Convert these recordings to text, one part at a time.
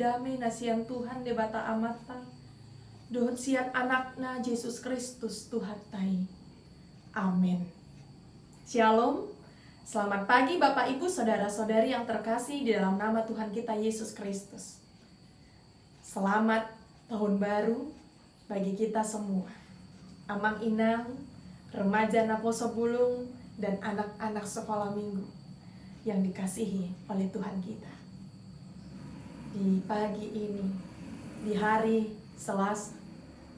damai nasian Tuhan de bata amata. Dohot sian anakna Yesus Kristus Tuhan tai. Amin. Shalom. Selamat pagi Bapak Ibu Saudara-saudari yang terkasih di dalam nama Tuhan kita Yesus Kristus. Selamat tahun baru bagi kita semua. Amang inang, remaja Naposo Bulung, dan anak-anak sekolah minggu yang dikasihi oleh Tuhan kita. Di pagi ini, di hari Selasa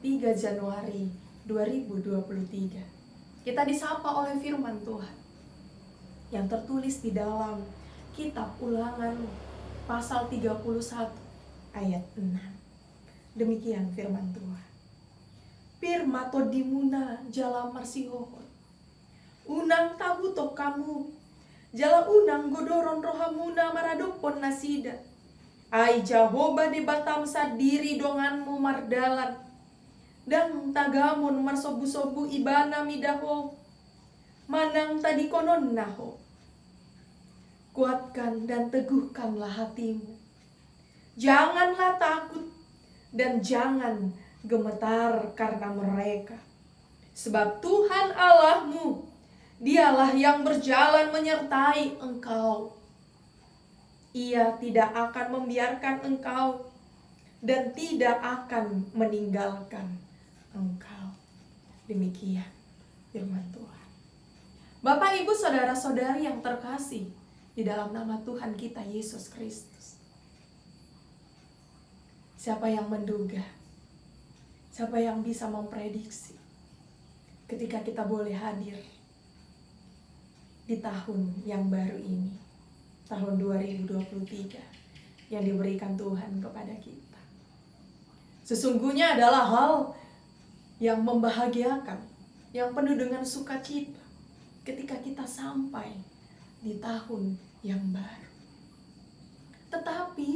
3 Januari 2023, kita disapa oleh firman Tuhan yang tertulis di dalam kitab Ulangan pasal 31 ayat 6. Demikian firman Tuhan. Pirmato dimuna jala marsihohon, unang tabuto kamu, jala unang godoron rohamuna maradopon nasida. Ai Jahoba di batam sadiri donganmu mardalan, dan tagamun marsobu-sobu ibana midaho, manang tadi konon naho. Kuatkan dan teguhkanlah hatimu, janganlah takut dan jangan gemetar karena mereka. Sebab Tuhan Allahmu, dialah yang berjalan menyertai engkau. Ia tidak akan membiarkan engkau dan tidak akan meninggalkan engkau. Demikian firman Tuhan. Bapak, Ibu, Saudara-saudari yang terkasih di dalam nama Tuhan kita Yesus Kristus. Siapa yang menduga? Siapa yang bisa memprediksi ketika kita boleh hadir di tahun yang baru ini, tahun 2023 yang diberikan Tuhan kepada kita? Sesungguhnya adalah hal yang membahagiakan, yang penuh dengan sukacita ketika kita sampai di tahun yang baru. Tetapi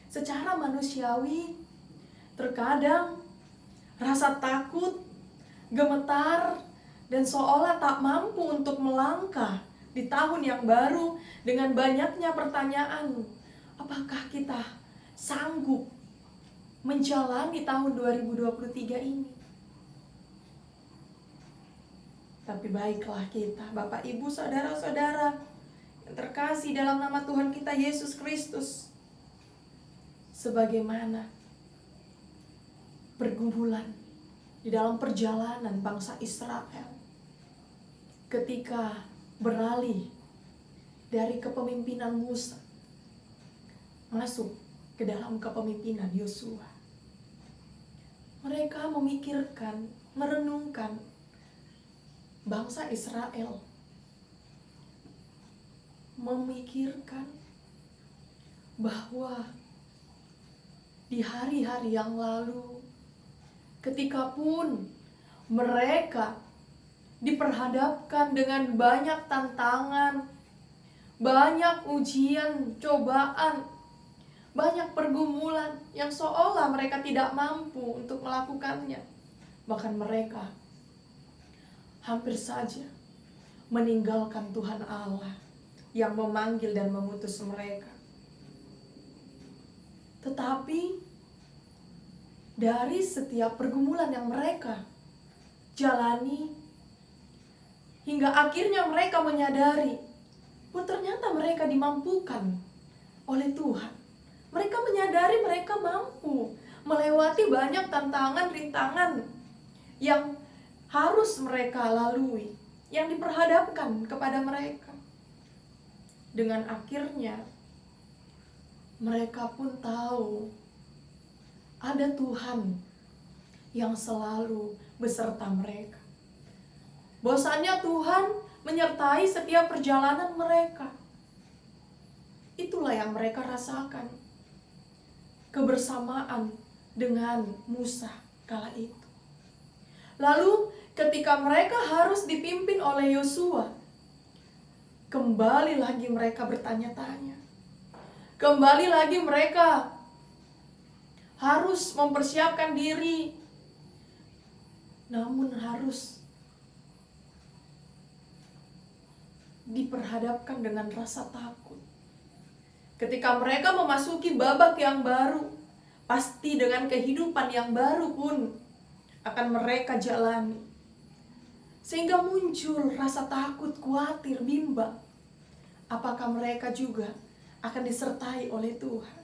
secara manusiawi terkadang rasa takut, gemetar, dan seolah tak mampu untuk melangkah di tahun yang baru dengan banyaknya pertanyaan. Apakah kita sanggup menjalani tahun 2023 ini? Tapi baiklah kita, Bapak, Ibu, Saudara-saudara yang terkasih dalam nama Tuhan kita Yesus Kristus, sebagaimana pergumulan di dalam perjalanan bangsa Israel ketika beralih dari kepemimpinan Musa masuk ke dalam kepemimpinan Yosua. Mereka memikirkan, merenungkan bangsa Israel, memikirkan bahwa di hari-hari yang lalu, ketika pun mereka diperhadapkan dengan banyak tantangan, banyak ujian, cobaan, banyak pergumulan yang seolah mereka tidak mampu untuk melakukannya. Bahkan mereka hampir saja meninggalkan Tuhan Allah yang memanggil dan mengutus mereka. Tetapi dari setiap pergumulan yang mereka jalani, hingga akhirnya mereka menyadari bahwa ternyata mereka dimampukan oleh Tuhan. Mereka menyadari mereka mampu melewati banyak tantangan, rintangan yang harus mereka lalui, yang diperhadapkan kepada mereka. Dengan akhirnya mereka pun tahu ada Tuhan yang selalu beserta mereka. Bahwasanya Tuhan menyertai setiap perjalanan mereka. Itulah yang mereka rasakan, kebersamaan dengan Musa kala itu. Lalu ketika mereka harus dipimpin oleh Yosua, kembali lagi mereka bertanya-tanya. Kembali lagi mereka harus mempersiapkan diri, namun harus diperhadapkan dengan rasa takut. Ketika mereka memasuki babak yang baru, pasti dengan kehidupan yang baru pun akan mereka jalani. Sehingga muncul rasa takut, khawatir, bimbang. Apakah mereka juga akan disertai oleh Tuhan?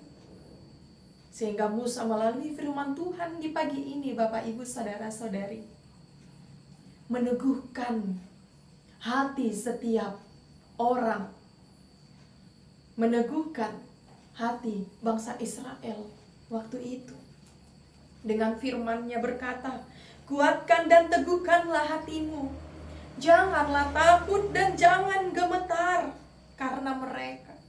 Sehingga Musa melalui firman Tuhan di pagi ini, Bapak Ibu Saudara-saudari, meneguhkan hati setiap orang, meneguhkan hati bangsa Israel waktu itu. Dengan firman-Nya berkata, kuatkan dan teguhkanlah hatimu, janganlah takut dan jangan gemetar karena mereka.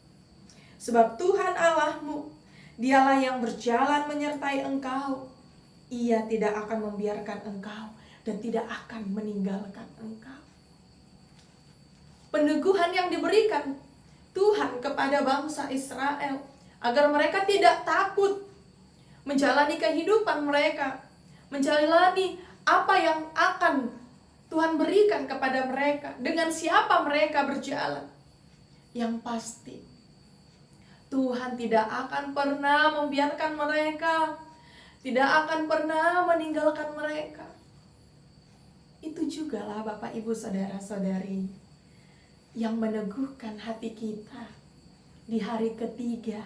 Sebab Tuhan Allahmu, Dialah yang berjalan menyertai engkau. Ia tidak akan membiarkan engkau dan tidak akan meninggalkan engkau. Peneguhan yang diberikan Tuhan kepada bangsa Israel agar mereka tidak takut menjalani kehidupan mereka, menjalani apa yang akan Tuhan berikan kepada mereka, dengan siapa mereka berjalan. Yang pasti Tuhan tidak akan pernah membiarkan mereka, tidak akan pernah meninggalkan mereka. Itu jugalah Bapak Ibu Saudara-saudari yang meneguhkan hati kita di hari ketiga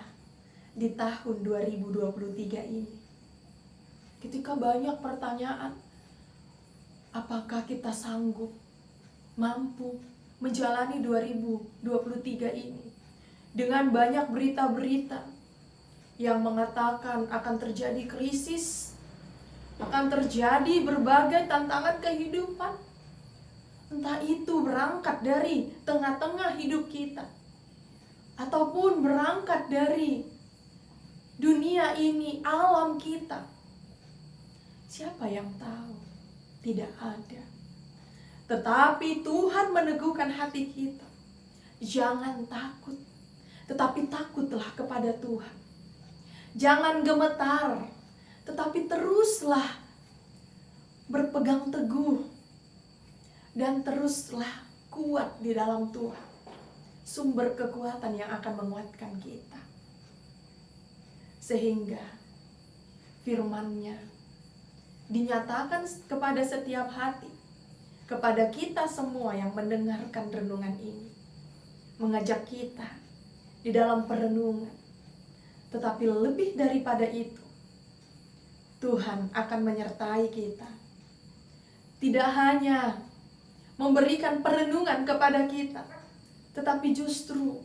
di tahun 2023 ini. Ketika banyak pertanyaan, apakah kita sanggup, mampu menjalani 2023 ini? Dengan banyak berita-berita yang mengatakan akan terjadi krisis, akan terjadi berbagai tantangan kehidupan. Entah itu berangkat dari tengah-tengah hidup kita, ataupun berangkat dari dunia ini, alam kita. Siapa yang tahu? Tidak ada. Tetapi Tuhan meneguhkan hati kita. Jangan takut, tetapi takutlah kepada Tuhan. Jangan gemetar, tetapi teruslah berpegang teguh dan teruslah kuat di dalam Tuhan. Sumber kekuatan yang akan menguatkan kita. Sehingga firman-Nya dinyatakan kepada setiap hati, kepada kita semua yang mendengarkan renungan ini. Mengajak kita di dalam perenungan. Tetapi lebih daripada itu, Tuhan akan menyertai kita. Tidak hanya memberikan perenungan kepada kita, tetapi justru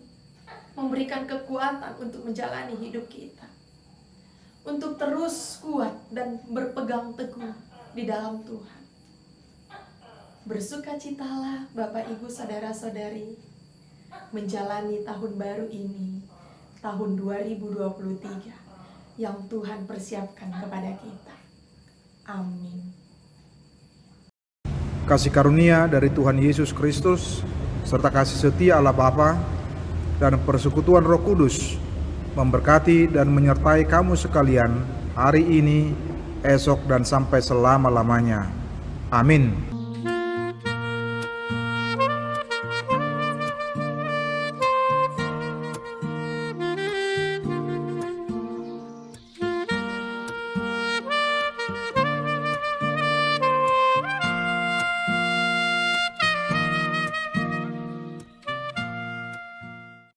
memberikan kekuatan untuk menjalani hidup kita. Untuk terus kuat dan berpegang teguh di dalam Tuhan. Bersukacitalah Bapak Ibu Saudara-saudari menjalani tahun baru ini, tahun 2023 yang Tuhan persiapkan kepada kita. Amin. Kasih karunia dari Tuhan Yesus Kristus serta kasih setia Allah Bapa dan persekutuan Roh Kudus memberkati dan menyertai kamu sekalian hari ini, esok, dan sampai selama-lamanya. Amin.